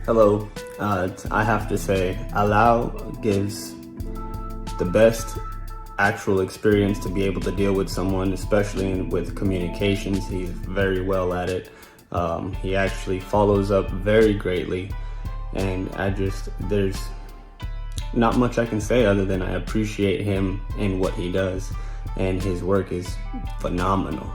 Hello, I have to say, Allow gives the best actual experience to be able to deal with someone, especially with communications. He's very well at it. He actually follows up very greatly, and there's not much I can say other than I appreciate him and what he does, and his work is phenomenal.